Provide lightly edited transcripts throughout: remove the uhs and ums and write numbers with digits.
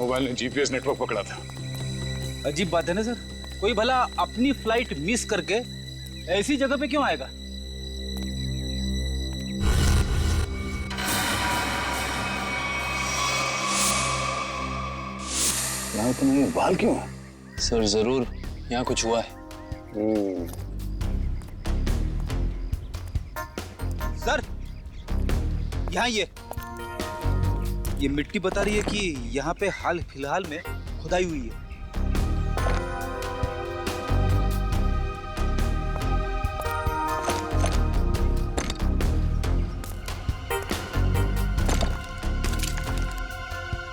Mobile ने GPS network पकड़ा था। अजीब बात है ना सर, कोई भला अपनी फ्लाइट मिस करके ऐसी जगह पे क्यों आएगा? यहाँ तुम्हें बाल क्यों है? सर जरूर यहाँ कुछ हुआ है। सर यहाँ ये मिट्टी बता रही है कि यहाँ पे हाल फिलहाल में खुदाई हुई है।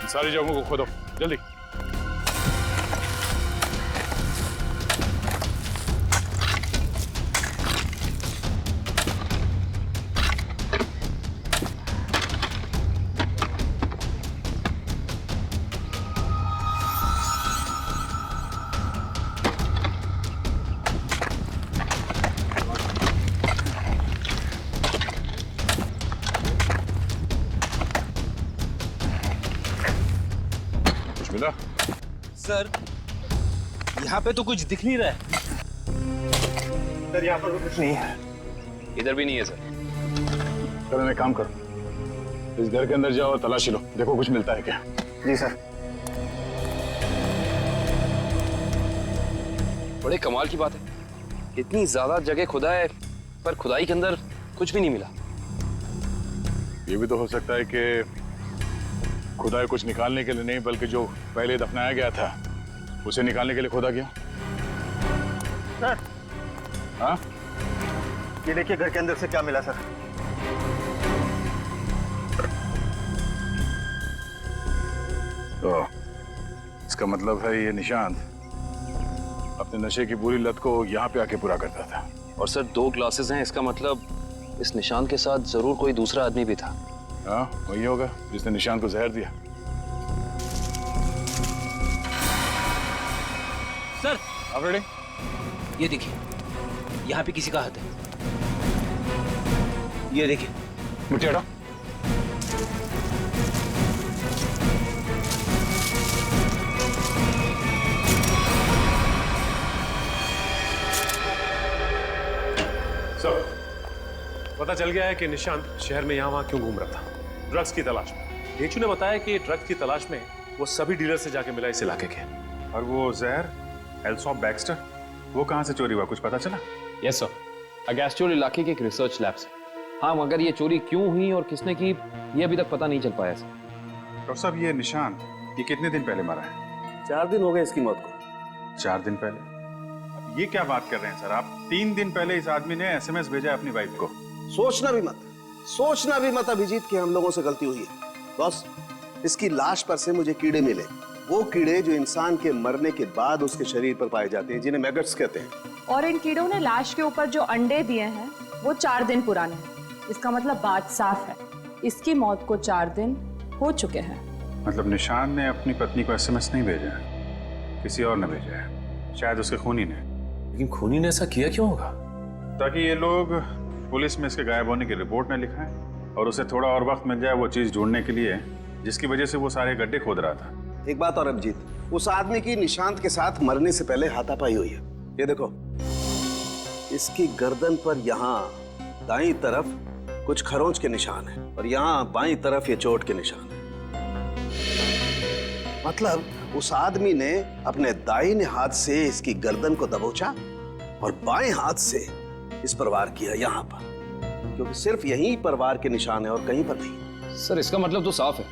सारी जगहों को खोदो जल्दी। मिला? सर यहाँ पे तो कुछ दिख नहीं रहा है। सर यहाँ पर तो कुछ नहीं है। इधर भी नहीं है सर। चलो एक काम करो, इस घर के अंदर जाओ और तलाशी लो, देखो कुछ मिलता है क्या। जी सर। बड़े कमाल की बात है, इतनी ज्यादा जगह खुदा है पर खुदाई के अंदर कुछ भी नहीं मिला। ये भी तो हो सकता है कि खुदाई कुछ निकालने के लिए नहीं बल्कि जो पहले दफनाया गया था उसे निकालने के लिए खोदा गया। सर हाँ, ये देखिए घर के अंदर से क्या मिला सर। तो इसका मतलब है ये निशांत अपने नशे की बुरी लत को यहाँ पे आके पूरा करता था। और सर 2 ग्लासेस हैं, इसका मतलब इस निशान के साथ जरूर कोई दूसरा आदमी भी था। हाँ वही होगा जिसने निशांत को जहर दिया। सर आप रेडी? ये देखिए यहाँ पे किसी का हाथ है। ये देखिए। मिट्टी हटाओ। सर पता चल गया है कि निशांत शहर में यहाँ वहाँ क्यों घूम रहा था, ड्रग्स की तलाश में। डेचू ने बताया कि ड्रग्स की तलाश में वो सभी डीलर से जाके मिला इस इलाके के। और वो जहर एल्सॉप बैक्स्टर, वो कहाँ से चोरी हुआ, कुछ पता चला? यस सर, अगेस्टोल इलाके के एक रिसर्च लैब से। हाँ, मगर ये चोरी क्यों हुई और किसने की ये अभी तक पता नहीं चल पाया सर। डॉक्टर साहब ये निशांत ये कितने दिन पहले मरा है? 4 दिन हो गए इसकी मौत को। 4 दिन पहले? अब ये क्या बात कर रहे हैं सर आप? 3 दिन पहले इस आदमी ने एसएमएस भेजा अपनी वाइफ को। सोचना भी मत अभिजीत कि हम लोगों से गलती हुई है। बॉस, इसकी लाश पर से मुझे कीड़े मिले, वो कीड़े जो इंसान के मरने के बाद उसके शरीर पर पाए जाते हैं, जिन्हें मैगट्स कहते हैं। और इन कीड़ों ने लाश के ऊपर जो अंडे दिए हैं वो 4 दिन पुराने हैं। इसका मतलब बात साफ है, इसकी मौत को 4 दिन हो चुके हैं। मतलब निशांत ने अपनी पत्नी को एसएमएस नहीं भेजा है, किसी और ने भेजा है, शायद उसके खूनी ने। लेकिन खूनी ने ऐसा किया क्यों होगा? ताकि ये लोग पुलिस में इसके गायब होने की रिपोर्ट न लिखाएं और उसे थोड़ा और वक्त मिल जाए वो चीज ढूंढने के लिए जिसकी वजह से वो सारे गड्ढे खोद रहा था। एक बात और अभिजीत, उस आदमी की निशांत के साथ मरने से पहले हाथापाई हुई है। ये देखो, इसकी गर्दन पर यहाँ दाईं तरफ कुछ खरोंच के निशान है और यहाँ बाईं तरफ ये चोट के निशान है। मतलब उस आदमी ने अपने दाहिने हाथ से इसकी गर्दन को दबोचा और बाएं हाथ से इस पर वार किया यहाँ पर, क्योंकि सिर्फ यहीं पर वार के निशान है और कहीं पर नहीं। सर इसका मतलब तो साफ है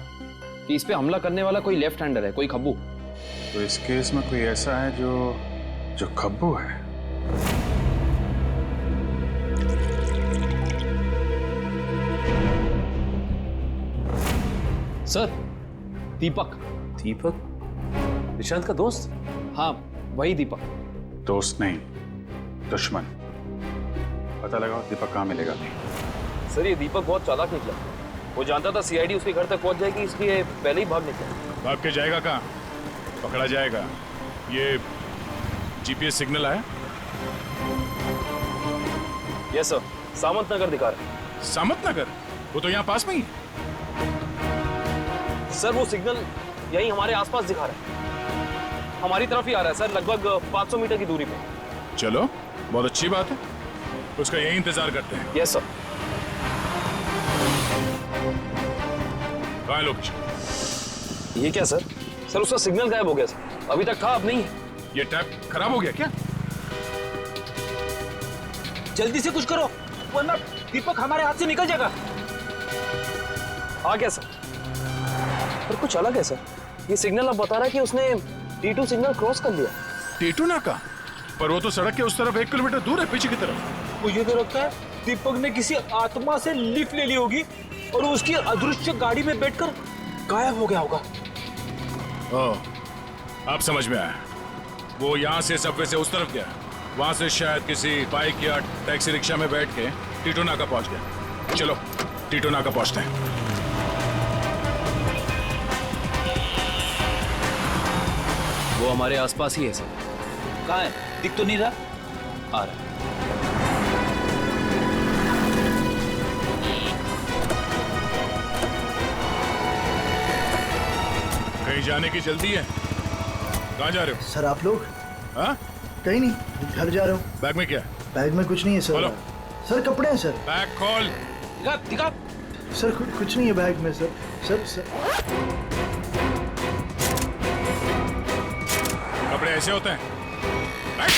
कि इस पे हमला करने वाला कोई लेफ्ट हैंडर है, कोई खब्बू। तो इस केस में कोई ऐसा है जो खब्बू है। सर दीपक। दीपक? निशांत का दोस्त? हाँ वही दीपक। दोस्त नहीं, दुश्मन। पता लगाओ दीपक कहाँ मिलेगा। सर ये दीपक बहुत चालाक निकला, वो जानता था सीआईडी उसके घर तक पहुंच जाएगी, इसलिए पहले ही भाग निकला। भाग के जाएगा कहाँ? पकड़ा जाएगा। ये जीपीएस सिग्नल आया? यस सर, सामंत नगर दिखा रहा है। सामंत नगर? वो तो यहाँ पास में ही है। सर वो सिग्नल यही हमारे आसपास दिखा रहा है, हमारी तरफ ही आ रहा है सर, लगभग 500 मीटर की दूरी पे। चलो, बहुत अच्छी बात है, उसका यही इंतजार करते हैं। Yes sir. कहाँ है लोकेशन? ये क्या सर? सर उसका सिग्नल गायब हो गया सर, अभी तक था, अब नहीं है। ये टैप खराब हो गया क्या? जल्दी से कुछ करो, वरना दीपक हमारे हाथ से निकल जाएगा। हाँ क्या सर? पर कुछ अलग है सर, ये सिग्नल अब बता रहा है कि उसने T2 सिग्नल क्रॉस कर लिया। T2 नाका? पर वो तो सड़क के उस तरफ 1 किलोमीटर दूर है, पीछे की तरफ। मुझे तो लगता है दीपक ने किसी आत्मा से लिफ्ट ले ली होगी और उसकी अदृश्य गाड़ी में बैठकर गायब हो गया होगा। ओह, अब समझ में आया। वो यहाँ से सबवे से उस तरफ गया, वहां से शायद किसी बाइक या टैक्सी रिक्शा में बैठ के T2 नाका पहुंच गया। चलो T2 नाका पहुंचते हैं। वो हमारे आसपास ही है सर। कहाँ है? दिख तो नहीं रहा। आ रहा है। कहीं जाने की जल्दी है? कहाँ जा रहे हो? सर आप लोग? हाँ? कहीं नहीं, घर जा रहा हूँ। बैग में क्या? बैग में कुछ नहीं है सर। खोलो। सर कपड़े हैं सर। बैग खोल। दिखा दिखा। सर कुछ नहीं है बैग में सर। सर कपड़े ऐसे होते हैं? बैग।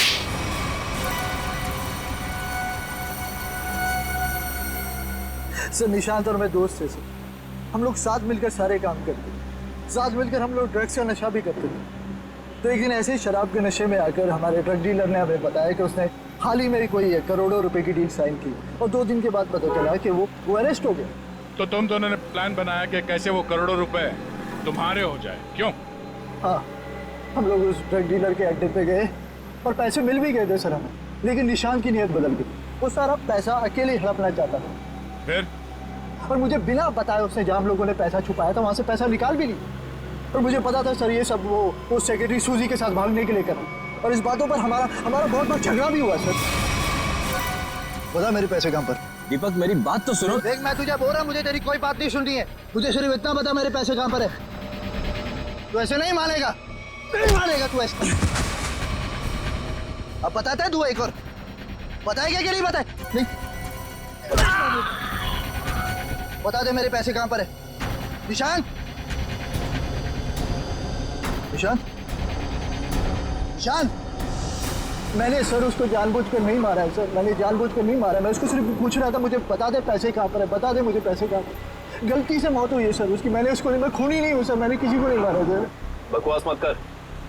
सर निशांत और मैं दोस्त थे सर, हम लोग साथ मिलकर सारे काम करते थे, साथ मिलकर हम लोग ड्रग्स का नशा भी करते थे। तो एक दिन ऐसे ही शराब के नशे में आकर हमारे ड्रग डीलर ने हमें बताया कि उसने हाल ही में कोई करोड़ों रुपए की डील साइन की और 2 दिन के बाद पता चला कि वो अरेस्ट हो गया। तो तुम दोनों ने प्लान बनाया कि कैसे वो करोड़ों रुपए तुम्हारे हो जाए, क्यों? हाँ, हम लोग उस ड्रग डीलर के अड्डे पे गए और पैसे मिल भी गए थे सर हमें, लेकिन निशांत की नीयत बदल गई। वो सारा पैसा अकेले ही हड़पना चाहता था। फिर? और मुझे बिना बताए उसने जहाँ हम लोगों ने पैसा छुपाया था वहाँ से पैसा निकाल भी लिया। और मुझे पता था सर ये सब वो सेक्रेटरी सूजी के साथ भागने के लिए करा, और इस बातों पर हमारा बहुत बड़ा झगड़ा भी हुआ सर। बता मेरे पैसे कहाँ पर? दीपक मेरी बात तो सुनो। देख मैं तुझे बोल रहा, मुझे तेरी कोई बात नहीं सुननी है, मुझे सिर्फ इतना बता मेरे पैसे कहाँ पर है। तू ऐसे नहीं मानेगा, नहीं मानेगा तू ऐसे। अब बताता है तू एक और, बताएगा कि नहीं बताए? नहीं बता दे मेरे पैसे कहाँ पर है। निशांत, निशांत, निशांत। मैंने सर उसको जानबूझकर नहीं मारा है सर, मैंने जानबूझकर नहीं मारा, मैं उसको सिर्फ पूछ रहा था मुझे बता दे पैसे कहाँ पर है, बता दे मुझे पैसे कहाँ पर। गलती से मौत हुई है सर उसकी, मैंने उसको नहीं, मैं खूनी नहीं हूँ सर, मैंने किसी को नहीं मारा सर। बकवास मत कर,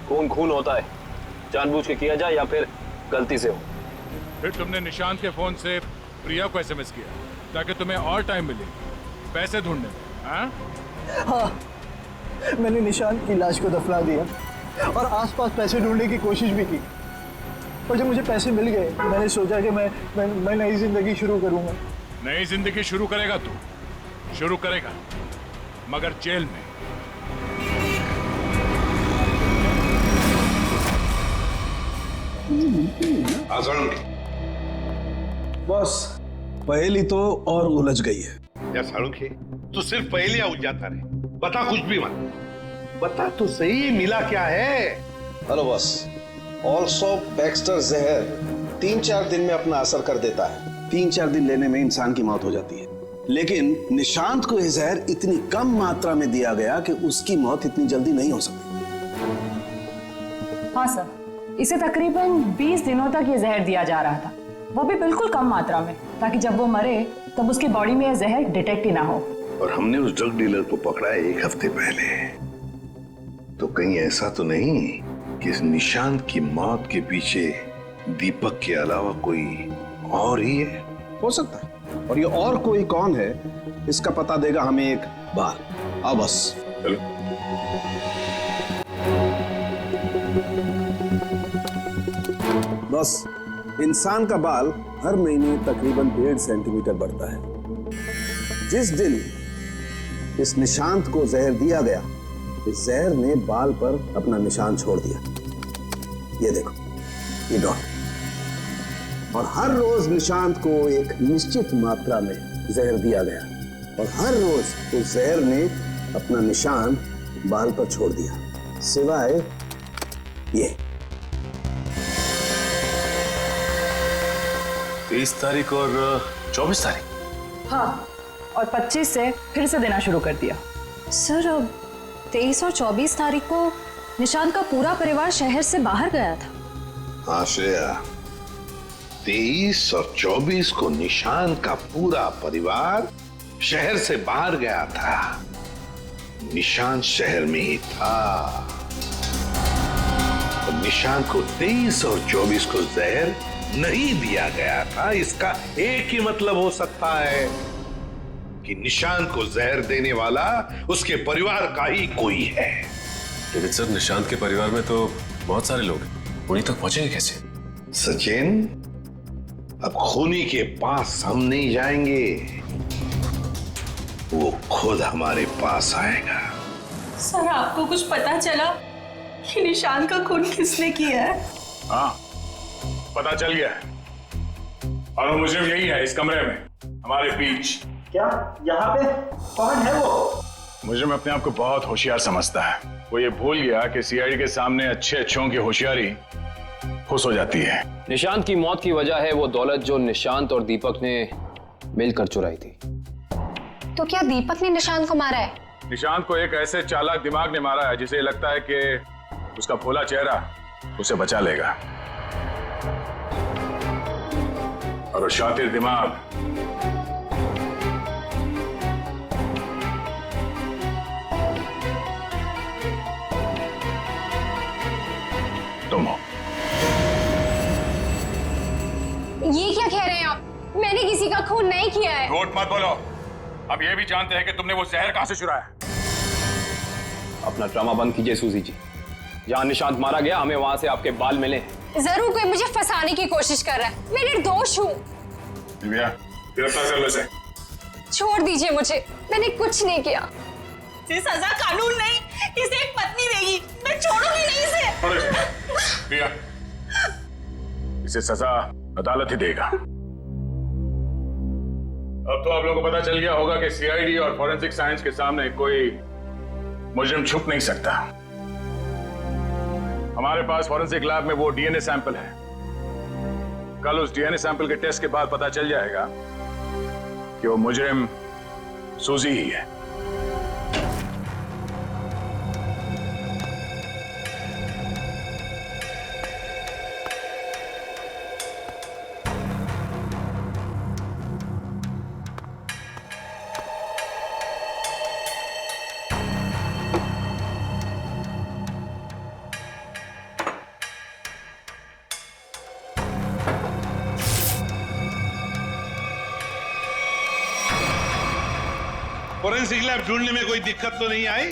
खून खून होता है, जानबूझ के किया जाए या फिर गलती से हो। फिर तुमने निशांत के फोन से प्रिया को SMS किया ताकि तुम्हें और टाइम मिले पैसे ढूंढने में, हाँ? हाँ, मैंने निशांत की लाश को दफना दिया और आसपास पैसे ढूंढने की कोशिश भी की, और जब मुझे पैसे मिल गए मैंने सोचा कि मैं नई जिंदगी शुरू करूंगा। नई जिंदगी शुरू करेगा तू, शुरू करेगा, मगर जेल में। बस पहेली तो और उलझ गई है। या साळुंखे, तू सिर्फ पहेलियां उलझाता रहे, बता कुछ भी मत, बता तो सही मिला क्या है। हेलो बॉस, ऑल्सो बैक्स्टर जहर 3-4 दिन में अपना असर कर देता है। 3-4 दिन लेने में इंसान की मौत हो जाती है, लेकिन निशांत को यह जहर इतनी कम मात्रा में दिया गया कि उसकी मौत इतनी जल्दी नहीं हो सकती। हाँ सर, इसे तकरीबन 20 दिनों तक ये जहर दिया जा रहा था, वो भी बिल्कुल कम मात्रा में, ताकि जब वो मरे तब उसकी बॉडी में यह जहर डिटेक्ट ही ना हो। और हमने उस ड्रग डीलर को पकड़ा है 1 हफ्ते पहले, तो कहीं ऐसा तो नहीं कि इस निशांत की मौत के पीछे दीपक के अलावा कोई और ही है? हो सकता है, और ये और कोई कौन है इसका पता देगा हमें एक बार। आओ बस चलो। बस इंसान का बाल हर महीने तकरीबन 1.5 सेंटीमीटर बढ़ता है। जिस दिन इस निशांत को जहर दिया गया, इस जहर ने बाल पर अपना निशान छोड़ दिया। ये देखो, ये डॉट। और हर रोज निशांत को एक निश्चित मात्रा में जहर दिया गया, और हर रोज उस जहर ने अपना निशान बाल पर छोड़ दिया, सिवाय ये। 23 तारीख और 24 तारीख। हाँ, और 25 से फिर से देना शुरू कर दिया। सर, अब 23 और 24 तारीख को निशांत का पूरा परिवार शहर से बाहर गया था। हाँ श्रेया, 23 और 24 को निशांत का पूरा परिवार शहर से बाहर गया था। निशांत शहर में ही था। और निशांत को 23 और 24 को जहर नहीं दिया गया था। इसका एक ही मतलब हो सकता है कि निशांत को जहर देने वाला उसके परिवार का ही कोई है। लेकिन सर, निशांत के परिवार में तो बहुत सारे लोग हैं, उन्हीं तक पहुंचेंगे कैसे? सचिन, अब खूनी के पास हम नहीं जाएंगे, वो खुद हमारे पास आएगा। सर, आपको कुछ पता चला कि निशांत का खून किसने किया है? हाँ, पता चल गया है। और वो मुजरिम यही है, इस कमरे में हमारे बीच। क्या यहाँ पे? कौन है वो? मुजरिम अपने आप को बहुत होशियार समझता है। वो ये भूल गया कि सीआईडी के सामने अच्छे अच्छों की होशियारी खुश हो जाती है। निशांत की मौत की वजह है वो दौलत जो निशांत और दीपक ने मिलकर चुराई थी। तो क्या दीपक ने निशांत को मारा है? निशांत को एक ऐसे चालाक दिमाग ने मारा है जिसे लगता है कि उसका भोला चेहरा उसे बचा लेगा। और वो शातिर दिमाग तुम हो। ये क्या कह रहे हैं आप? मैंने किसी का खून नहीं किया है। झूठ मत बोलो। अब ये भी जानते हैं कि तुमने वो जहर कहां से चुराया। अपना ड्रामा बंद कीजिए सूजी जी। जहां निशांत मारा गया, हमें वहां से आपके बाल मिले। जरूर कोई मुझे फंसाने की कोशिश कर रहा है। मैं निर्दोष हूँ। दिव्या, गिरफ्तार कर लो इसे। छोड़ दीजिए मुझे, मैंने कुछ नहीं किया। इसे सजा कानून नहीं, इसे एक पत्नी देगी। मैं छोड़ूंगी नहीं इसे। दिव्या, इसे सजा अदालत ही देगा। अब तो आप लोगों को पता चल गया होगा कि सीआईडी और फॉरेंसिक साइंस के सामने कोई मुजरिम छुप नहीं सकता। हमारे पास फॉरेंसिक लैब में वो डीएनए सैंपल है। कल उस डीएनए सैंपल के टेस्ट के बाद पता चल जाएगा कि वो मुजरिम सूजी ही है। फोरेंसिक लैब ढूंढने में कोई दिक्कत तो नहीं आई?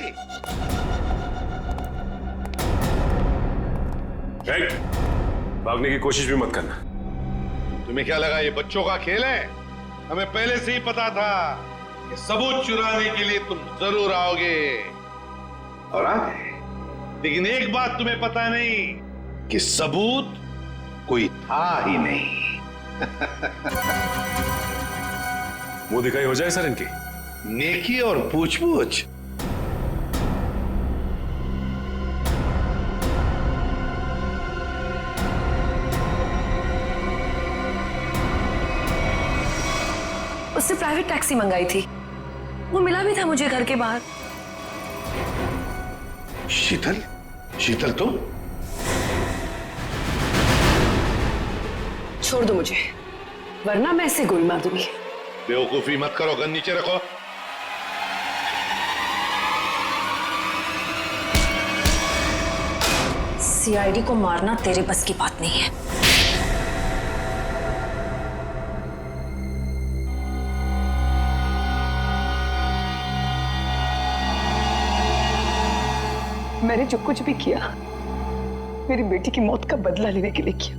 भागने की कोशिश भी मत करना। तुम्हें क्या लगा ये बच्चों का खेल है? हमें पहले से ही पता था कि सबूत चुराने के लिए तुम जरूर आओगे, और आ गए। लेकिन एक बात तुम्हें पता नहीं कि सबूत कोई था ही नहीं। मुंह दिखाई हो जाए सर इनकी। नेकी और पूछ-पूछ। उससे प्राइवेट टैक्सी मंगाई थी, वो मिला भी था मुझे घर के बाहर। शीतल? शीतल तुम? छोड़ दो मुझे, वरना मैं इसे गोली मार दूंगी। बेवकूफी मत करो, गन नीचे रखो। सीआईडी को मारना तेरे बस की बात नहीं है। मैंने जो कुछ भी किया मेरी बेटी की मौत का बदला लेने के लिए किया।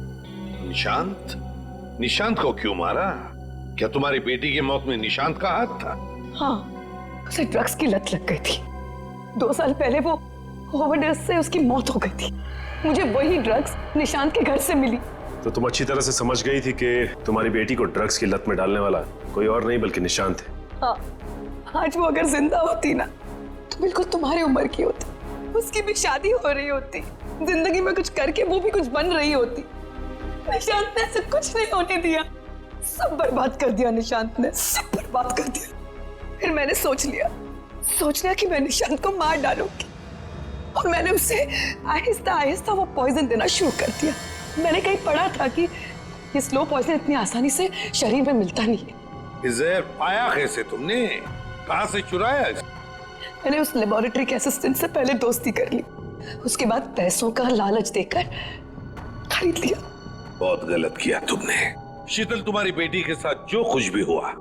निशांत? निशांत को क्यों मारा? क्या तुम्हारी बेटी की मौत में निशांत का हाथ था? हाँ, उसे ड्रग्स की लत लग गई थी। 2 साल पहले वो ओवरडोज से उसकी मौत हो गई थी। मुझे वही ड्रग्स निशांत के घर से मिली। तो तुम अच्छी तरह से समझ गई थी कि तुम्हारी बेटी को ड्रग्स की लत में डालने वाला कोई और नहीं बल्कि निशांत है। हाँ, आज वो अगर जिंदा होती ना तो बिल्कुल तुम्हारी उम्र की होती, उसकी भी शादी हो रही होती, जिंदगी में कुछ करके वो भी कुछ बन रही होती। निशांत ने ऐसे कुछ नहीं होने दिया, सब बर्बाद कर दिया निशांत ने, सब बर्बाद कर दिया। फिर मैंने सोच लिया कि मैं निशांत को मार डालूंगी और मैंने उसे आहिस्ता आहिस्ता वो पॉइजन देना शुरू कर दिया। मैंने कहीं पढ़ा था कि ये स्लो पॉइजन इतनी आसानी से शरीर में मिलता नहीं है। जहर पाया कैसे तुमने? कहां से चुराया? मैंने उस लेबोरेटरी के असिस्टेंट से पहले दोस्ती कर ली, उसके बाद पैसों का लालच देकर खरीद लिया। बहुत गलत किया तुमने। शीतल, तुम्हारी बेटी के साथ जो कुछ भी हुआ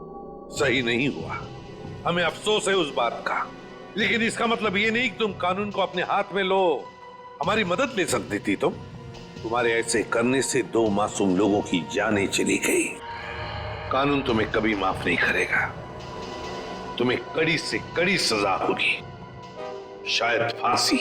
सही नहीं हुआ। हमें अफसोस है उस बात का, लेकिन इसका मतलब ये नहीं कि तुम कानून को अपने हाथ में लो। हमारी मदद ले सकती थी तुम। तुम्हारे ऐसे करने से 2 मासूम लोगों की जानें चली गई। कानून तुम्हें कभी माफ नहीं करेगा। तुम्हें कड़ी से कड़ी सजा होगी, शायद फांसी।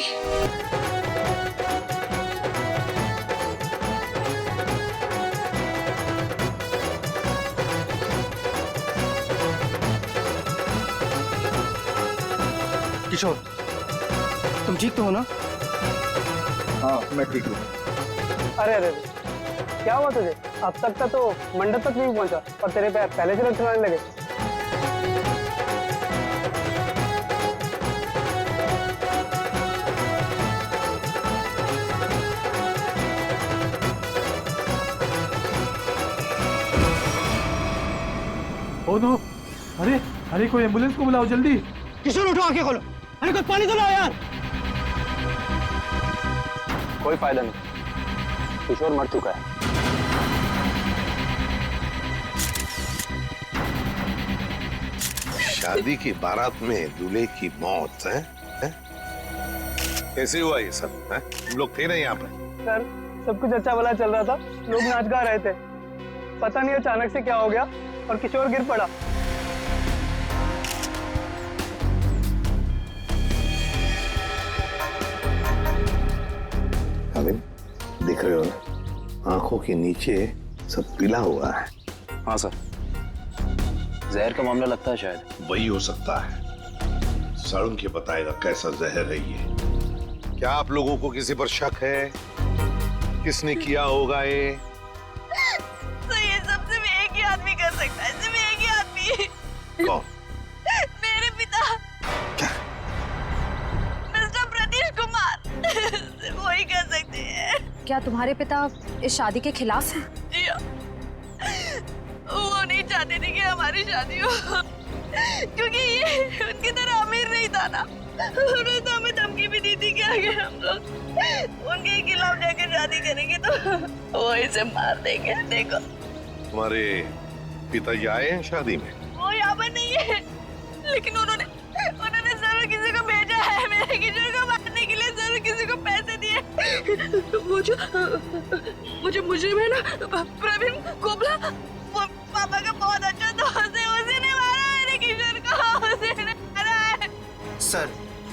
किशोर, तुम ठीक तो हो ना? हाँ, मैं ठीक हूँ। अरे अरे क्या हुआ तुझे? अब तक का तो मंडप तक नहीं पहुंचा और तेरे पैर पहले से लटकने लगे। Oh no! अरे अरे, कोई एम्बुलेंस को बुलाओ जल्दी। किशोर उठो, आंखें खोलो। अरे कुछ पानी तो लाओ यार। कोई फायदा नहीं, किशोर मर चुका है। शादी की बारात में दूल्हे की मौत है? कैसे हुआ ये सब? तुम लोग थे ना यहाँ पर? सर, सब कुछ अच्छा भला चल रहा था, लोग नाच गा रहे थे। पता नहीं अचानक से क्या हो गया और किशोर गिर पड़ा। दिख रहे हो ना, आंखों के नीचे सब पीला हुआ है। हाँ सर, जहर का मामला लगता है शायद। वही हो सकता है। सारुण के बताएगा कैसा जहर है ये। क्या आप लोगों को किसी पर शक है? किसने किया होगा ये? तो ये सब सिर्फ एक ही आदमी कर सकता है, सिर्फ एक ही आदमी। कौन? मेरे पिता, मिस्टर प्रतीश कुमार। सिर्फ वही कर सकते हैं। क्या तुम्हारे पिता इस शादी के खिलाफ हैं? जी हाँ। वो नहीं चाहते थे कि हमारी शादी हो, क्योंकि ये उनकी तरह अमीर नहीं था ना। उन्होंने तो हमें धमकी भी दी थी कि अगर हम लोग उनके खिलाफ जाकर शादी करेंगे तो वो इसे मार देंगे। देखो, तुम्हारे पिताजी आए हैं शादी में? वो यहाँ पर नहीं है, लेकिन उन्होंने जरूर किसी को भेजा है मेरे किशोर को मारने के लिए। जरूर किसी को पैसे दिए। वो जो मुजरिम है ना, प्रवीण कोबला, वो पापा का बहुत अच्छा दोस्त है। उसी ने मारा मेरे किशोर को, उसी ने मारा है। सर,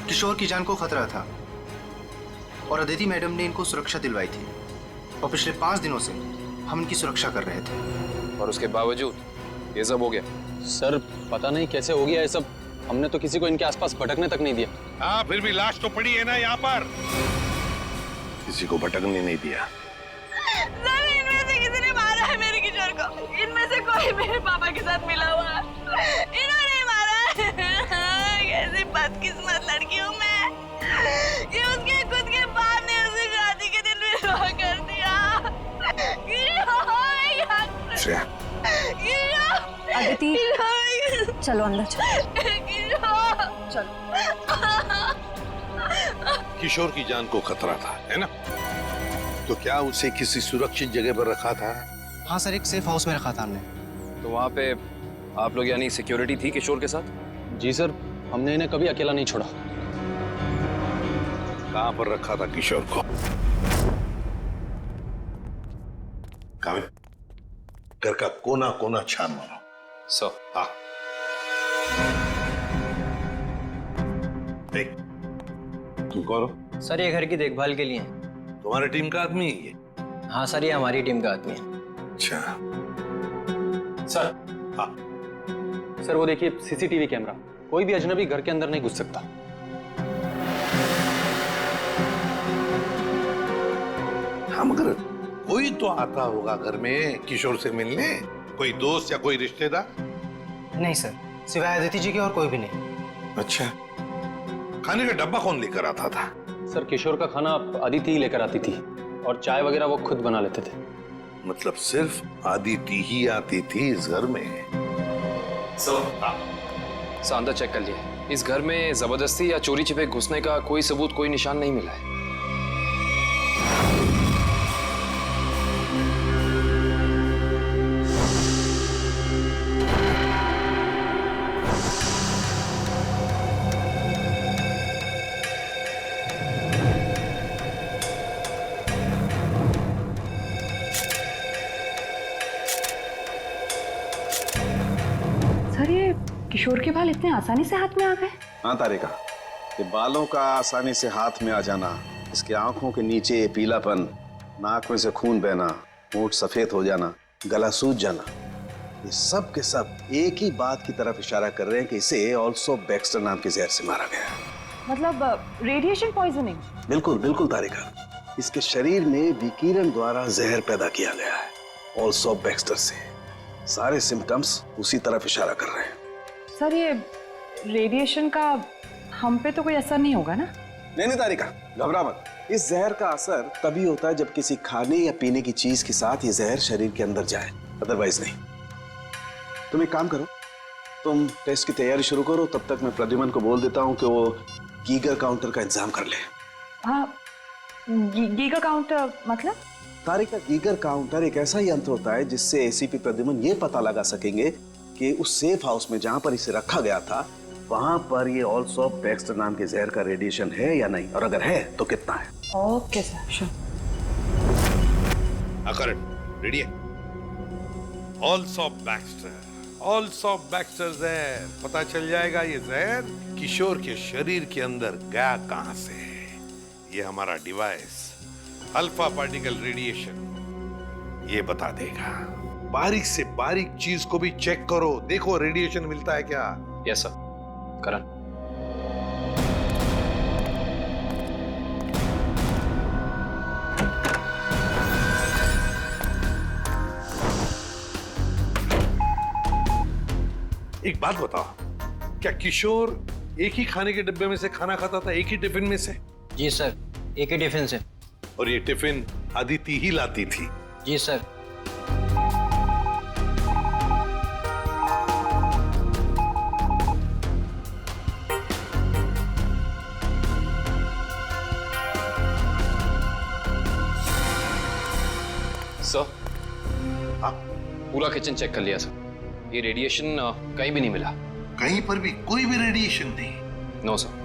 किशोर की जान को खतरा था और अदिति मैडम ने इनको सुरक्षा दिलवाई थी और पिछले 5 दिनों से हम इनकी सुरक्षा कर रहे थे। और उसके बावजूद ये सब हो गया। सर, पता नहीं कैसे हो गया ये सब। हमने तो किसी को इनके आसपास भटकने तक नहीं दिया। हाँ, फिर भी लाश तो पड़ी है ना यहाँ पर। किसी को भटकने नहीं दिया। इनमें से किसी ने मारा है मेरे किशोर को। इनमें से कोई मेरे पापा के साथ मिला हुआ है। इन्होंने मारा है। कैसी बदकिस्मत लड़की हूँ मैं कि उसके खुद के बाप ने उसे शादी के दिन विधवा कर दिया। अदिति, चलो अंदर चलो। किशोर की जान को खतरा था, है ना? तो क्या उसे किसी सुरक्षित जगह पर रखा था? हाँ सर, एक सेफ हाउस में रखा था हमने। तो वहाँ पे आप लोग यानी सिक्योरिटी थी किशोर के साथ? जी सर, हमने इन्हें कभी अकेला नहीं छोड़ा। कहाँ पर रखा था किशोर को? कामिल, घर का कोना कोना छान मारो। सर। हाँ, देख, तुम कौन हो? सर, ये घर की देखभाल के लिए है। तुम्हारी टीम का आदमी है ये? हाँ सर, ये हमारी टीम का आदमी है। अच्छा। सर। हाँ सर, वो देखिए सीसीटीवी कैमरा। कोई भी अजनबी घर के अंदर नहीं घुस सकता। हाँ मगर कोई तो आता होगा घर में किशोर से मिलने, कोई दोस्त या कोई रिश्तेदार। नहीं सर, सिवाय अदिति जी के और कोई भी नहीं। अच्छा, खाने का डब्बा कौन लेकर आता था? सर किशोर का खाना अदिति ही लेकर आती थी और चाय वगैरह वो खुद बना लेते थे। मतलब सिर्फ अदिति ही आती थी इस घर में? सर अंदर चेक कर लिया, इस घर में जबरदस्ती या चोरी छिपे घुसने का कोई सबूत, कोई निशान नहीं मिला है। सर ये किशोर के बाल इतने आसानी से हाथ में आ गए? हाँ तारिका, ये बालों का आसानी से हाथ में आ जाना, इसके आंखों के नीचे पीलापन, नाक में से खून बहना, होंठ सफेद हो जाना, गला सूज जाना, ये सब के सब एक ही बात की तरफ इशारा कर रहे हैं कि इसे ऑल्सो बैक्स्टर नाम के जहर से मारा गया। मतलब रेडिएशन पॉइजनिंग? बिल्कुल बिल्कुल तारिका, इसके शरीर में विकिरण द्वारा जहर पैदा किया गया है, ऑल्सो बैक्स्टर से। सारे सिम्टम्स उसी तरफ इशारा कर रहे हैं। सर ये रेडिएशन का हम पे तो कोई असर नहीं होगा ना? नहीं तारिका, घबरा मत। इस जहर का असर तभी होता है जब किसी खाने या पीने की चीज के साथ ये जहर शरीर के अंदर जाए, अदरवाइज नहीं। तुम एक काम करो, तुम टेस्ट की तैयारी शुरू करो, तब तक मैं प्रद्युमन को बोल देता हूँ कि वो गीगर काउंटर का इंतजाम कर ले। हाँ, गीगर काउंटर मतलब? तारिका, गीगर काउंटर एक ऐसा यंत्र होता है जिससे एसीपी प्रद्युमन ये पता लगा सकेंगे कि उस सेफ हाउस में जहां पर इसे रखा गया था वहां पर ये ऑल्सो बैक्स्टर नाम के जहर का रेडिएशन है या नहीं, और अगर है तो कितना है। Okay sir, sure. Karan ready है? ऑल्सो बैक्स्टर जहर, पता चल जाएगा ये जहर किशोर के शरीर के अंदर गया कहां से है। ये हमारा डिवाइस अल्फा पार्टिकल रेडिएशन ये बता देगा। बारीक से बारीक चीज को भी चेक करो, देखो रेडिएशन मिलता है क्या। Yes sir. करण, एक बात बताओ, क्या किशोर एक ही खाने के डिब्बे में से खाना खाता था, एक ही टिफिन में से? जी सर, एक ही टिफिन से। और ये टिफिन अदिति ही लाती थी? जी सर। सर पूरा किचन चेक कर लिया सर, ये रेडिएशन कहीं भी नहीं मिला। कहीं पर भी कोई भी रेडिएशन नहीं? No sir.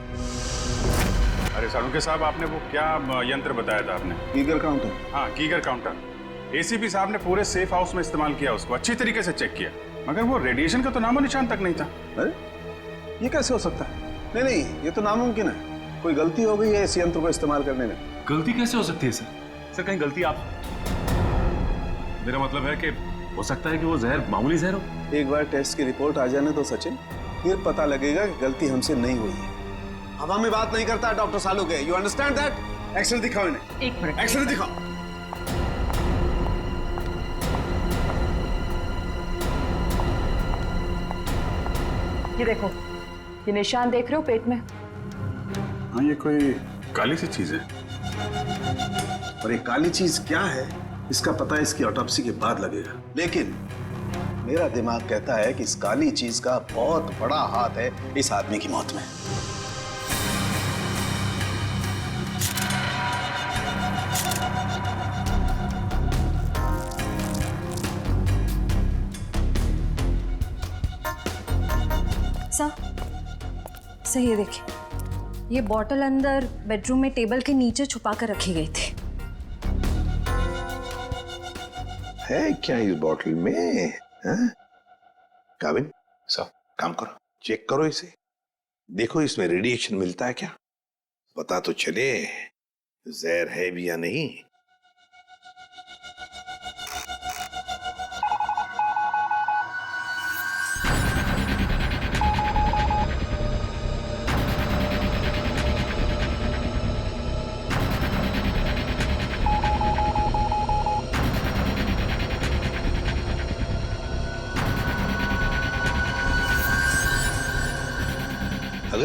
अरे सालुंके साहब, आपने वो क्या यंत्र बताया था आपने? Geiger counter. हाँ, गीगर काउंटर। एसीपी साहब ने पूरे सेफ हाउस में इस्तेमाल किया, उसको अच्छी तरीके से चेक किया, मगर वो रेडिएशन का तो नामो निशान तक नहीं था। अरे ये कैसे हो सकता है? नहीं, ये तो नामुमकिन है। कोई गलती हो गई है इस यंत्र को इस्तेमाल करने में। गलती कैसे हो सकती है सर? सर कहीं गलती आप, मेरा मतलब है कि हो सकता है कि वो जहर मामूली जहर हो। एक बार टेस्ट की रिपोर्ट आ जाने तो सचिन, फिर पता लगेगा कि गलती हमसे नहीं हुई है। हवा में बात नहीं करता doctor Saluke, you understand that? X ray दिखाओ इन्हें। एक मिनट, एक्सरे दिखाओ। ये देखो, ये निशान देख रहे हो पेट में? हाँ, ये कोई काली सी चीज है। और ये काली चीज क्या है इसका पता इसकी ऑटोप्सी के बाद लगेगा, लेकिन मेरा दिमाग कहता है कि इस काली चीज का बहुत बड़ा हाथ है इस आदमी की मौत में। सर ये देखिए, ये बॉटल अंदर बेडरूम में टेबल के नीचे छुपा कर रखी गई थी। है क्या इस बॉटल में? काविन सर, काम करो, चेक करो इसे, देखो इसमें रेडिएशन मिलता है क्या, पता तो चले जहर है भी या नहीं।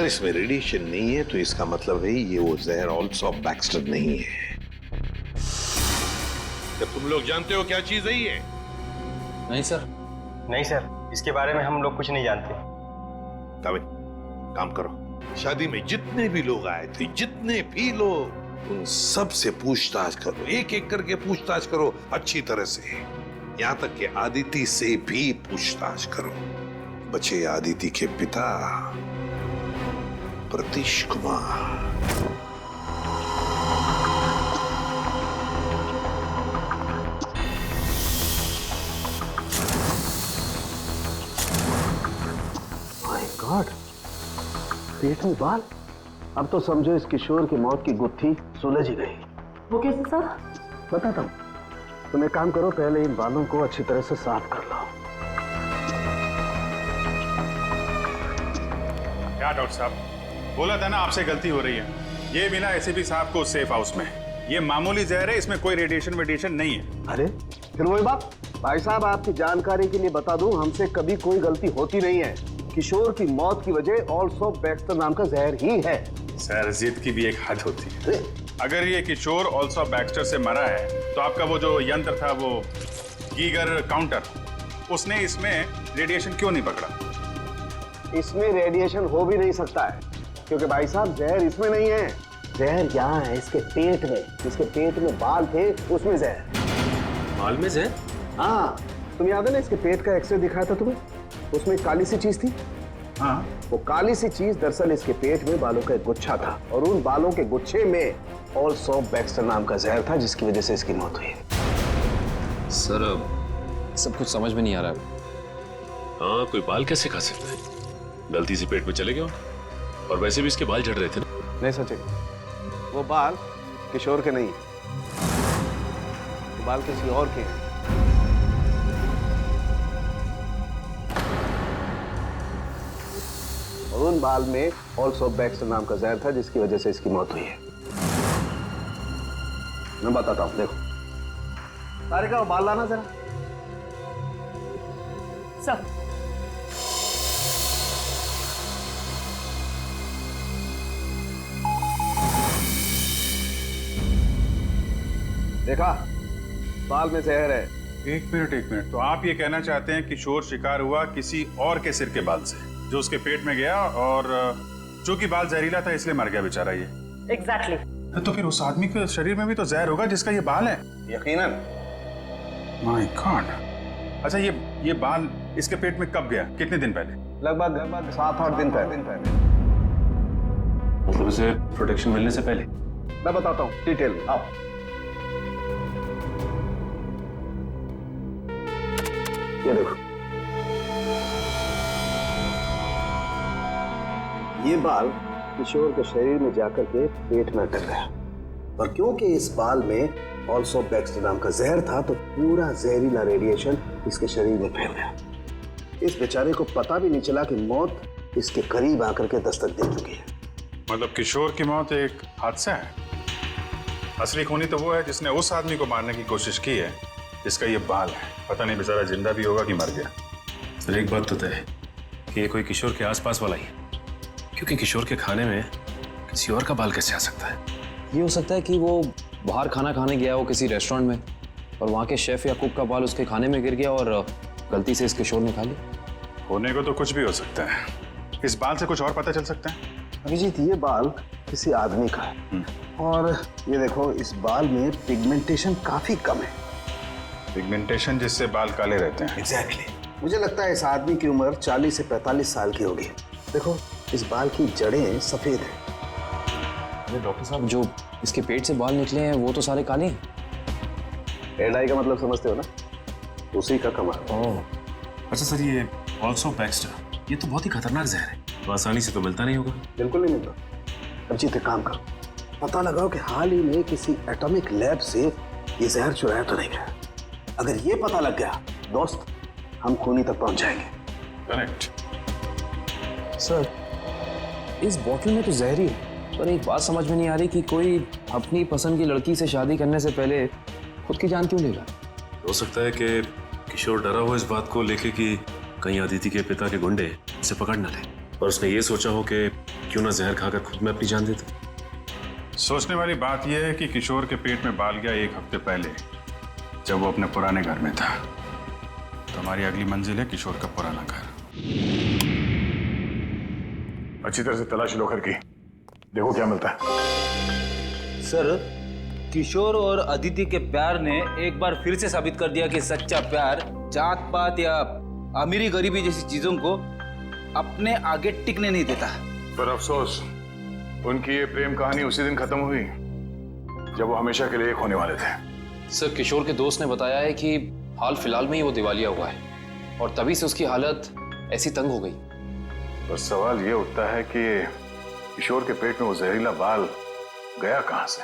अगर इसमें रेडिएशन नहीं है तो इसका मतलब है ये वो जहर ऑल्सो बैक्स्टर नहीं है। क्या तुम लोग जानते हो क्या चीज है ये? नहीं सर। नहीं सर, इसके बारे में हम लोग कुछ नहीं जानते। काम करो, शादी में जितने भी लोग आए थे, जितने भी लोग, उन सब से पूछताछ करो, एक एक करके पूछताछ करो अच्छी तरह से, यहां तक कि आदिति से भी पूछताछ करो। बचे आदिति के पिता प्रतीश कुमार। माय गॉड, पेट में बाल। अब तो समझो इस किशोर की मौत की गुत्थी सुलझ ही गई। वो कैसे सर? बताता हूं। तुम एक काम करो, पहले इन बालों को अच्छी तरह से साफ कर लो। क्या डॉक्टर साहब, बोला था ना आपसे गलती हो रही है। ये बिना एसीपी साहब को सेफ हाउस में, ये मामूली जहर है, इसमें कोई रेडिएशन वेडिएशन नहीं है। अरे फिर वही बात। भाई साहब, आपकी जानकारी के लिए बता दूं, हमसे कभी कोई गलती होती नहीं है। किशोर की मौत की वजह ऑल्सो बैक्स्टर नाम का जहर ही है। सर, जिद की भी एक हद होती है। अगर ये किशोर ऑल्सो बैक्स्टर से मरा है तो आपका वो जो यंत्र था, वो गीगर काउंटर, उसने इसमें रेडिएशन क्यों नहीं पकड़ा? इसमें रेडिएशन हो भी नहीं सकता है, क्योंकि भाई साहब जहर इसमें नहीं है। जहर यहाँ है इसके पेट में। जिसके पेट में बाल थे उसमें जहर। बाल में जहर? हाँ, तुम याद है ना इसके पेट का एक्सरे दिखाया था तुम्हें? उसमें एक काली सी चीज थी। हाँ, वो काली सी चीज दरअसल इसके पेट में बालों का एक गुच्छा था, और उन बालों के गुच्छे में ऑल्सो बैक्स्टर नाम का जहर था, जिसकी वजह से इसकी मौत हुई। सर, सब कुछ समझ में नहीं आ रहा है। हाँ, कोई बाल कैसे खा सकता है? गलती से पेट में चले गए, और वैसे भी इसके बाल झड़ रहे थे ना। नहीं सचिन, वो बाल किशोर के नहीं, वो बाल किसी और के हैं। और उन बाल में ऑल्सो बैक्स्टर नाम का जहर था, जिसकी वजह से इसकी मौत हुई है। मैं बताता हूं, देखो। तारिका, वो बाल लाना जरा। सर, देखा, बाल में जहर है। एक मिनट। तो आप ये कहना चाहते हैं किशोर शिकार हुआ किसी और के सिर के बाल से, जो उसके पेट में गया, और चूंकि बाल जहरीला था इसलिए मर गया बेचारा ये। एग्जैक्टली। तो फिर उस आदमी के शरीर में भी तो जहर होगा जिसका ये बाल है। यकीनन। My God. अच्छा, ये बाल इसके पेट में कब गया? कितने दिन पहले? लगभग 7-8 दिन पहले। मतलब उसे प्रोटेक्शन मिलने से पहले? मैं बताता हूँ डिटेल में, आओ। ये देखो, ये बाल किशोर के शरीर में जाकर के पेट में अटक गया, और क्योंकि इस बाल में ऑल्सो बैक्स्टर नाम का जहर था, तो पूरा जहरीला रेडिएशन इसके शरीर में फैल गया। इस बेचारे को पता भी नहीं चला कि मौत इसके करीब आकर के दस्तक दे चुकी है। मतलब किशोर की मौत एक हादसा है? असली खूनी तो वो है जिसने उस आदमी को मारने की कोशिश की है जिसका ये बाल है। पता नहीं बेचारा जिंदा भी होगा कि मर गया। सर, एक बात तो तय है कि ये कोई किशोर के आसपास वाला ही है, क्योंकि किशोर के खाने में किसी और का बाल कैसे आ सकता है? ये हो सकता है कि वो बाहर खाना खाने गया हो किसी रेस्टोरेंट में, और वहाँ के शेफ या कुक का बाल उसके खाने में गिर गया और गलती से इस किशोर ने खा लिया। होने को तो कुछ भी हो सकता है। इस बाल से कुछ और पता चल सकता है? अभिजीत, ये बाल किसी आदमी का है, और ये देखो, इस बाल में पिगमेंटेशन काफी कम है। पिगमेंटेशन जिससे बाल काले रहते हैं? एग्जैक्टली। मुझे लगता है इस आदमी की उम्र 40 से 45 साल की होगी। देखो, इस बाल की जड़ें सफेद हैं। अरे डॉक्टर साहब, जो इसके पेट से बाल निकले हैं वो तो सारे काले हैं। हेयर डाई का मतलब समझते हो ना? उसी का कमाल। अच्छा सर, ये ऑल्सो बैक्स्टर, ये तो बहुत ही खतरनाक जहर है, तो आसानी से तो मिलता नहीं होगा। बिल्कुल नहीं मिलता। अभिजीत, एक काम करो, पता लगाओ कि हाल ही में किसी एटॉमिक लैब से ये जहर चुराया तो नहीं गया। अगर ये पता लग गया दोस्त, हम खूनी तक पहुंच जाएंगे। करेक्ट। सर, इस बोतल में तो जहर ही है, पर एक बात समझ में नहीं आ रही कि कोई अपनी पसंद की लड़की से शादी करने से पहले खुद की जान क्यों लेगा? हो सकता है कि किशोर डरा हो इस बात को लेके कि कहीं अदिति के पिता के गुंडे इसे पकड़ न ले, और उसने ये सोचा हो कि क्यों ना जहर खाकर खुद में अपनी जान दे दे। सोचने वाली बात यह है कि किशोर के पेट में बाल गया 1 हफ्ते पहले, जब वो अपने पुराने घर में था। तो हमारी अगली मंजिल है किशोर का पुराना घर। अच्छी तरह से तलाशी लो घर की, देखो क्या मिलता है। सर, किशोर और अदिति के प्यार ने एक बार फिर से साबित कर दिया कि सच्चा प्यार जात पात या अमीरी गरीबी जैसी चीजों को अपने आगे टिकने नहीं देता। पर अफसोस, उनकी ये प्रेम कहानी उसी दिन खत्म हुई जब वो हमेशा के लिए एक होने वाले थे। सर, किशोर के दोस्त ने बताया है कि हाल फिलहाल में ही वो दिवालिया हुआ है और तभी से उसकी हालत ऐसी तंग हो गई। बस सवाल ये उठता है कि किशोर के पेट में वो जहरीला बाल गया कहां से।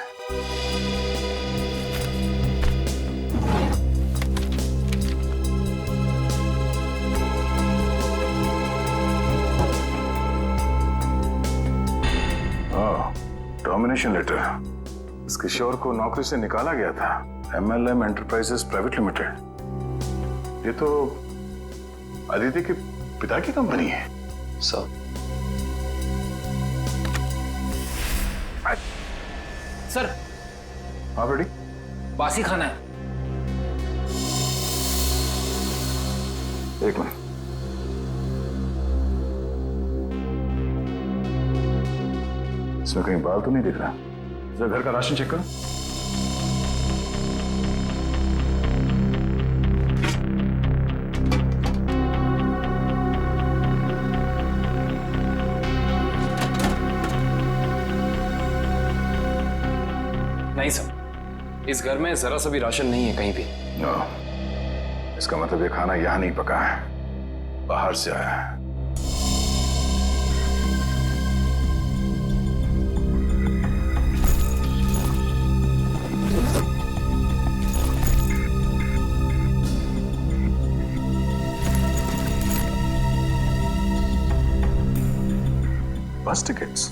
Termination letter. इस किशोर को नौकरी से निकाला गया था MLM एंटरप्राइजेस प्राइवेट लिमिटेड। ये तो अदिति के पिता की कंपनी है। सर सर, हाँ बेटी, बासी खाना है। एक मिनट। इसमें कहीं बाल तो नहीं दिख रहा। जरा घर का राशन चेक करो। नहीं सर, इस घर में जरा सा भी राशन नहीं है कहीं भी। इसका मतलब ये खाना यहां नहीं पका है, बाहर से आया है। बस टिकट्स?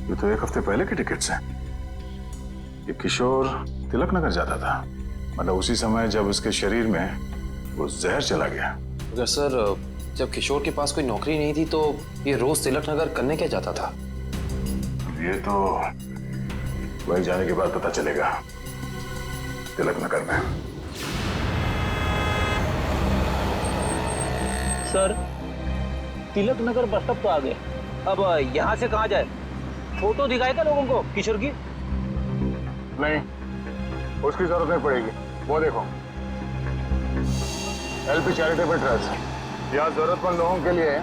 ये तो 1 हफ्ते पहले के टिकट्स हैं। ये किशोर तिलक नगर जाता था, मतलब उसी समय जब उसके शरीर में वो जहर चला गया। अगर सर, जब किशोर के पास कोई नौकरी नहीं थी तो ये रोज तिलक नगर करने क्या जाता था? ये तो वहीं जाने के बाद पता चलेगा। तिलक नगर में। Sir, Tilak Nagar bus stop तो आ गए, अब यहाँ से कहाँ जाए? फोटो दिखाएगा लोगों को किशोर की? नहीं, उसकी जरूरत नहीं पड़ेगी। वो देखो, LP चैरिटेबल ट्रस्ट, यहाँ जरूरतमंद लोगों के लिए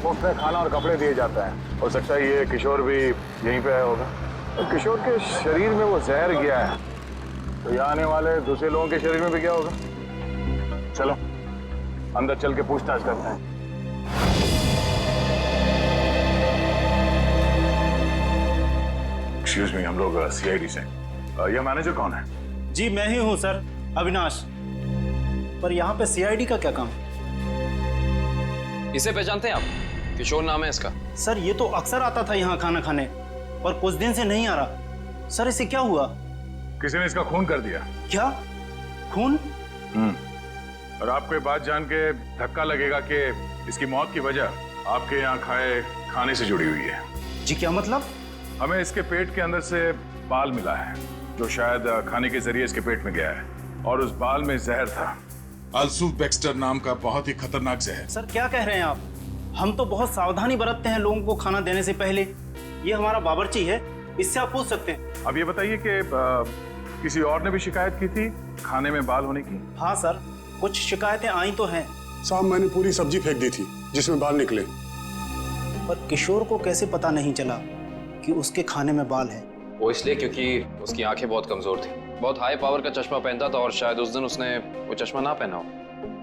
मुफ्त में खाना और कपड़े दिए जाता है। हो सकता है ये किशोर भी यहीं पे आया होगा। और किशोर के शरीर में वो जहर गया है, तो यहाँ आने वाले दूसरे लोगों के शरीर में भी क्या होगा? चलो अंदर चल के पूछताछ करते हैं। एक्सक्यूज मी, हम लोग CID से। यह मैनेजर कौन है? जी मैं ही हूँ सर, अविनाश। पर यहाँ पे CID का क्या काम? इसे पहचानते हैं आप? किशोर नाम है इसका। सर ये तो अक्सर आता था यहाँ खाना खाने, पर कुछ दिन से नहीं आ रहा। सर इसे क्या हुआ? किसी ने इसका खून कर दिया। क्या? खून? और आपको ये बात जान के धक्का लगेगा कि इसकी मौत की वजह आपके यहाँ खाए खाने से जुड़ी हुई है। जी क्या मतलब? हमें इसके पेट के अंदर से बाल मिला है, जो शायद खाने के जरिए इसके पेट में गया है, और उस बाल में जहर था, अल्सुबेक्स्टर नाम का बहुत ही खतरनाक जहर। सर क्या कह रहे हैं आप? हम तो बहुत सावधानी बरतते हैं लोगों को खाना देने से पहले। ये हमारा बावर्ची है, इससे आप पूछ सकते हैं। अब ये बताइए कि किसी और ने भी शिकायत की थी खाने में बाल होने की? हाँ सर, कुछ शिकायतें आई तो हैं। साहब मैंने पूरी सब्जी फेंक दी थी जिसमें बाल निकले। पर किशोर को कैसे पता नहीं चला कि उसके खाने में बाल है? वो इसलिए क्योंकि उसकी आंखें बहुत कमजोर थी, बहुत हाई पावर का चश्मा पहनता था और शायद उस दिन उसने वो चश्मा ना पहना हो।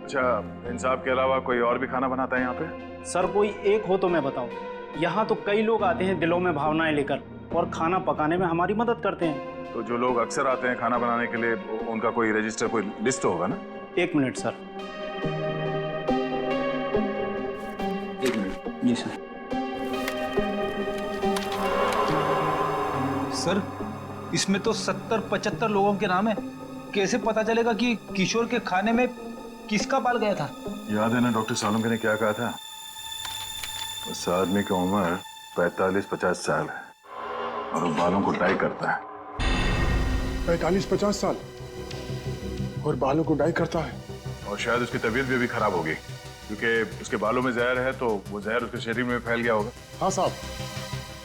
अच्छा, इन साहब के अलावा कोई और भी खाना बनाता है यहाँ पे? सर कोई एक हो तो मैं बताऊं। यहाँ तो कई लोग आते हैं दिलों में भावनाएं लेकर और खाना पकाने में हमारी मदद करते हैं। तो जो लोग अक्सर आते हैं खाना बनाने के लिए, उनका कोई रजिस्टर, कोई लिस्ट होगा ना? 1 मिनट सर। 1 मिनट। जी सर। सर इसमें तो 70-75 लोगों के नाम है, कैसे पता चलेगा कि किशोर के खाने में किसका बाल गया था? याद है ना डॉक्टर सालम ने क्या कहा था? उस आदमी की उम्र 45-50 साल है और वो बालों को डाई करता है। 45-50 साल और बालों को डाई करता है। और शायद उसकी तबीयत भी अभी खराब होगी क्योंकि उसके बालों में जहर है, तो वो जहर उसके शरीर में फैल गया होगा। हाँ साहब,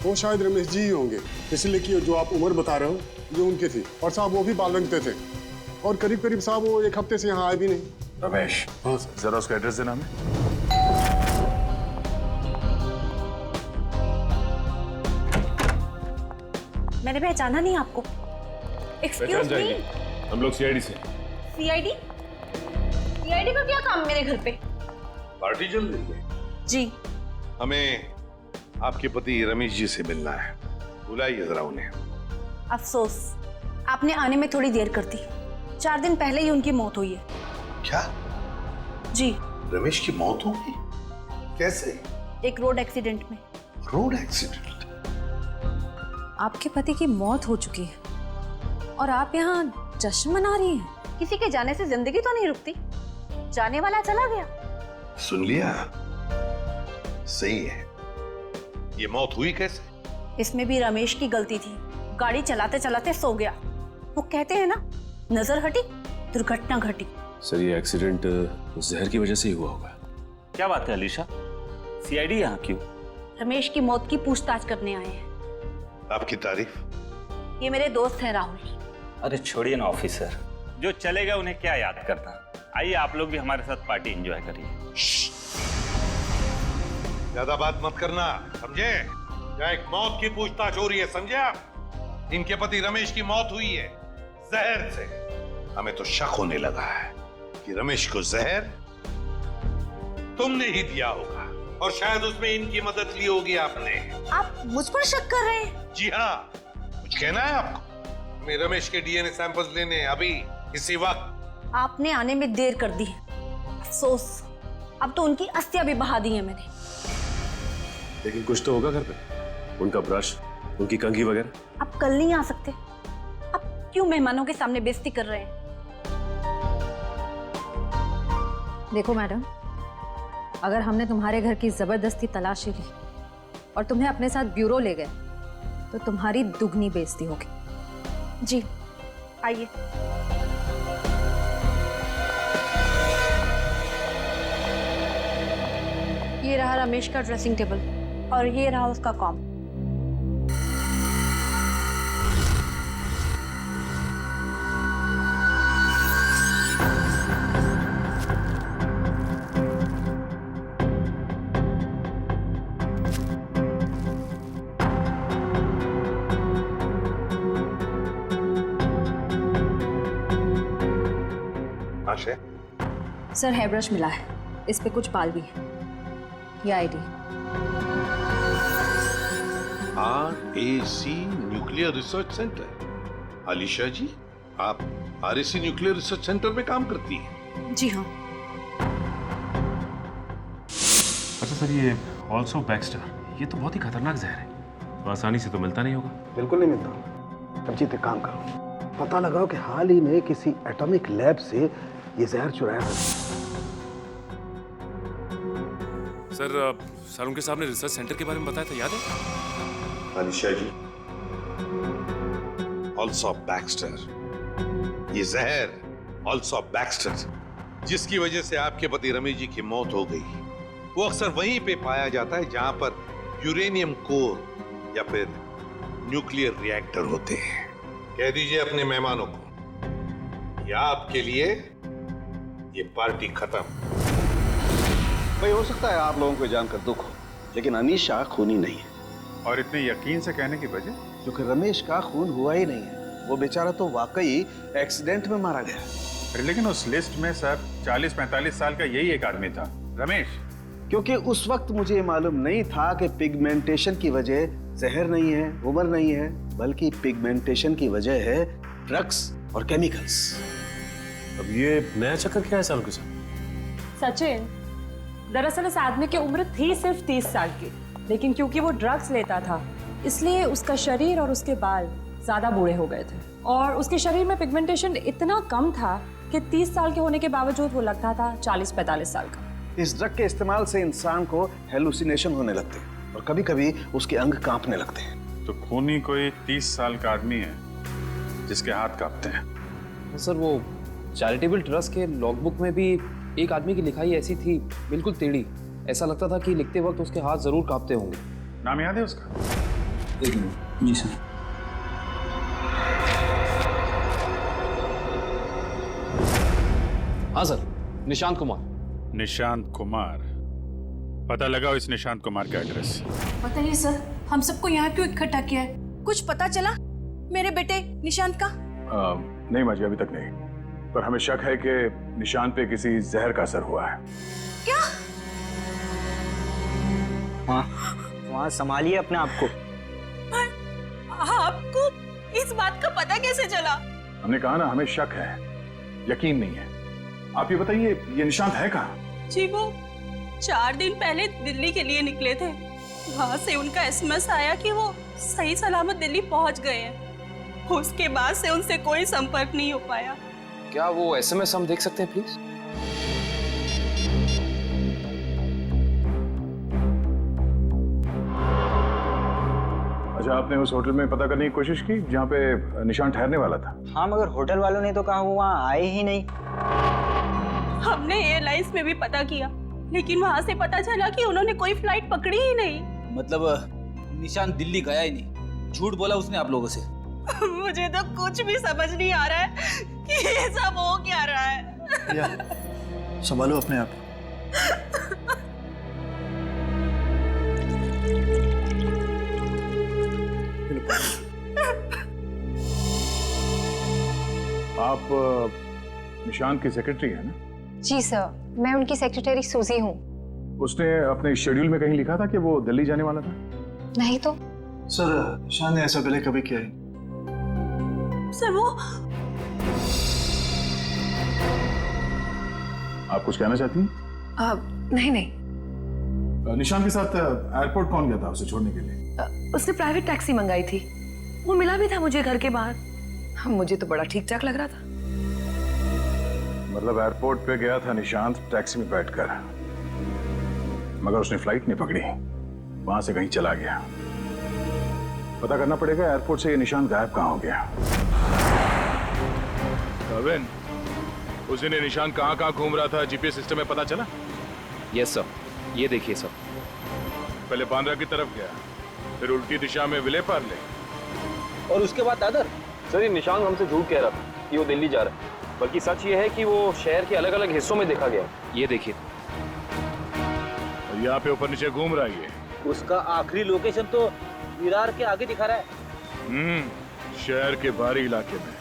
वो शायद रमेश जी ही होंगे, इसलिए कि जो आप उम्र बता रहे हो ये उनकी थी। और साहब वो भी बाल रंगते थे और करीब करीब साहब वो 1 हफ्ते से यहाँ आए भी नहीं। रमेश, हाँ सर। जरा उसका एड्रेस देना हमें। मैंने पहचाना नहीं आपको। एक्सक्यूज मी, हम लोग सीआईडी से। सीआईडी? सीआईडी का क्या काम मेरे घर पे? पार्टी चल रही है जी। हमें आपके पति रमेश जी से मिलना है, बुलाइए जरा उन्हें। अफसोस, आपने आने में थोड़ी देर कर दी। 4 दिन पहले ही उनकी मौत हुई है। क्या? जी। रमेश की मौत हो गई? कैसे? एक रोड एक्सीडेंट में। Road accident? आपके पति की मौत हो चुकी है और आप यहाँ जश्न मना रही हैं। किसी के जाने से जिंदगी तो नहीं रुकती। जाने वाला चला गया। सुन लिया? सही है। ये मौत हुई कैसे? इसमें भी रमेश की गलती थी। गाड़ी चलाते चलाते सो गया। वो कहते हैं ना, नजर हटी दुर्घटना घटी। सर ये एक्सीडेंट जहर की वजह से ही हुआ होगा। क्या बात है अलीशा, सीआईडी यहाँ क्यों? रमेश की मौत की पूछताछ करने आए हैं। आपकी तारीफ? ये मेरे दोस्त हैं राहुल। अरे छोड़िए ना ऑफिसर, जो चले गए उन्हें क्या याद करना। आइए आप लोग भी हमारे साथ पार्टी एंजॉय करिए। ज्यादा बात मत करना, समझे? यहाँ एक मौत की पूछताछ हो रही है, समझे आप? इनके पति रमेश की मौत हुई है जहर से। हमें तो शक होने लगा है कि रमेश को जहर तुमने ही दिया होगा और शायद उसमें इनकी मदद ली होगी आपने। आप मुझ पर शक कर रहे हैं? जी हाँ, कुछ कहना है आपको? हमें रमेश के डीएनए सैंपल्स लेने अभी इसी वक्त। आपने आने में देर कर दी। अफसोस, अब तो उनकी अस्थियां भी बहा दी है मैंने। लेकिन कुछ तो होगा घर पे, उनका ब्रश, उनकी कंघी वगैरह। आप कल नहीं आ सकते? आप क्यों मेहमानों के सामने बेइज्जती कर रहे हैं? देखो मैडम, अगर हमने तुम्हारे घर की जबरदस्ती तलाशी ली और तुम्हें अपने साथ ब्यूरो ले गए तो तुम्हारी दुगनी बेइज्जती होगी। जी आइए। ये रहा रमेश का ड्रेसिंग टेबल और ये रहा उसका कॉम। सर हेयर ब्रश मिला है, इस पे कुछ बाल भी है। ये ID. RAC nuclear research centre. Alisha ji, आप RAC न्यूक्लियर रिसर्च सेंटर में काम करती हैं? जी हाँ। अच्छा सर, ये ऑल्सो बैक्स्टर, ये तो बहुत ही खतरनाक जहर है, तो आसानी से तो मिलता नहीं होगा। बिल्कुल नहीं मिलता। रंजीत एक काम करो, पता लगाओ कि हाल ही में किसी एटॉमिक लैब से ये जहर चुराया था। सर उनके साहब ने रिसर्च सेंटर के बारे में बताया था, याद है? अलीशा जी, ऑल्सो बैक्स्टर, ये जहर ऑल्सो बैक्स्टर जिसकी वजह से आपके पति रमेश जी की मौत हो गई, वो अक्सर वहीं पे पाया जाता है जहां पर यूरेनियम कोर या फिर न्यूक्लियर रिएक्टर होते हैं। कह दीजिए अपने मेहमानों को, या आपके लिए ये पार्टी खत्म। भाई हो सकता है आप लोगों को जानकर दुख हो, लेकिन अनीशा खूनी नहीं है। और इतने यकीन से कहने की वजह? क्योंकि रमेश का खून हुआ ही नहीं है। वो बेचारा तो वाकई एक्सीडेंट में मारा गया। अरे लेकिन उस लिस्ट में सर 40-45 साल का यही एक आदमी था, रमेश। क्योंकि उस वक्त मुझे ये मालूम नहीं था कि पिगमेंटेशन की वजह जहर नहीं है, उम्र नहीं है, बल्कि पिगमेंटेशन की वजह है ड्रग्स और केमिकल्स। अब ये नया चक्कर क्या है सालों के साथ? सचिन, दरअसल इस आदमी की उम्र थी सिर्फ 30 साल की, लेकिन क्योंकि वो ड्रग्स लेता था इसलिए उसका शरीर और उसके बाल ज्यादा बूढ़े हो गए थे और उसके शरीर में पिगमेंटेशन इतना कम था कि 30 साल के होने के बावजूद वो लगता था 40-45 साल का। इस ड्रग के इस्तेमाल से इंसान को हेलुसिनेशन होने लगते हैं और कभी कभी उसके अंग कांपने लगते हैं। तो खूनी कोई 30 साल का आदमी है जिसके हाथ कांपते हैं। सर वो चैरिटेबल ट्रस्ट के लॉगबुक में भी एक आदमी की लिखाई ऐसी थी, बिल्कुल टेढ़ी। ऐसा लगता था कि लिखते वक्त उसके हाथ जरूर कांपते होंगे। नाम याद है उसका? एक मिनट। जी सर। हाँ सर, निशांत कुमार। निशांत कुमार, पता लगा इस निशांत कुमार का एड्रेस? बताइए सर, हम सबको यहाँ क्यों इकट्ठा किया है? कुछ पता चला मेरे बेटे निशांत का? नहीं माजी, अभी तक नहीं, पर हमें शक है कि निशांत पे किसी जहर का असर हुआ है। क्या? वहाँ संभालिए अपने आप को। आपको इस बात का पता कैसे चला? हमने कहा ना, हमें शक है, यकीन नहीं है। आप ये बताइए, ये निशांत है कहाँ? जी वो 4 दिन पहले दिल्ली के लिए निकले थे। वहाँ से उनका एसएमएस आया कि वो सही सलामत दिल्ली पहुँच गए हैं। उसके बाद से उनसे कोई संपर्क नहीं हो पाया। क्या वो एसएमएस हम देख सकते हैं प्लीज? अच्छा, आपने उस होटल में पता करने की कोशिश की जहाँ पे निशांत ठहरने वाला था? हाँ, मगर होटल वालों ने तो कहा वो वहाँ आए ही नहीं। हमने एयरलाइंस में भी पता किया, लेकिन वहाँ से पता चला कि उन्होंने कोई फ्लाइट पकड़ी ही नहीं। मतलब निशांत दिल्ली गया ही नहीं, झूठ बोला उसने आप लोगों से? मुझे तो कुछ भी समझ नहीं आ रहा है कि ये सब हो क्या रहा है। या, संभालो अपने आप। आप निशांत की सेक्रेटरी है ना? जी सर, मैं उनकी सेक्रेटरी सूजी हूँ। उसने अपने शेड्यूल में कहीं लिखा था कि वो दिल्ली जाने वाला था? नहीं तो। सर, निशान ने ऐसा पहले कभी किया है? सर वो आप कुछ कहना चाहती हैं? नहीं नहीं। निशांत के साथ एयरपोर्ट कौन गया था उसे छोड़ने के लिए? उसने प्राइवेट टैक्सी मंगाई थी, वो मिला भी था मुझे घर के बाहर। मुझे तो बड़ा ठीक ठाक लग रहा था। मतलब एयरपोर्ट पे गया था निशांत टैक्सी में बैठकर, मगर उसने फ्लाइट नहीं पकड़ी, वहां से कहीं चला गया। पता करना पड़ेगा एयरपोर्ट से ये निशांत गायब कहाँ हो गया। रविन, उस दिन ये निशांत कहाँ घूम रहा था जीपीएस सिस्टम में पता चला? यस सर, ये देखिए सर। पहले बांद्रा की तरफ गया, फिर उल्टी दिशा में विले पार्ले, और उसके बाद दादर। सर, ये निशांत हमसे झूठ कह रहा था कि वो दिल्ली जा रहा है, बल्कि सच ये है कि वो शहर के अलग अलग हिस्सों में देखा गया। ये देखिए, और यहाँ पे ऊपर नीचे घूम रहा है। उसका आखिरी लोकेशन तो विरार के आगे दिखा रहा है। शहर के बाहरी इलाके में।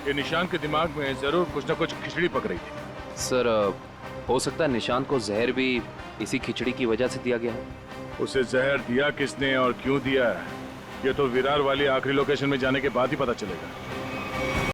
ये निशांत के दिमाग में जरूर कुछ ना कुछ खिचड़ी पक रही थी। सर, हो सकता है निशांत को जहर भी इसी खिचड़ी की वजह से दिया गया है। उसे जहर दिया किसने और क्यों दिया है, ये तो विरार वाली आखिरी लोकेशन में जाने के बाद ही पता चलेगा।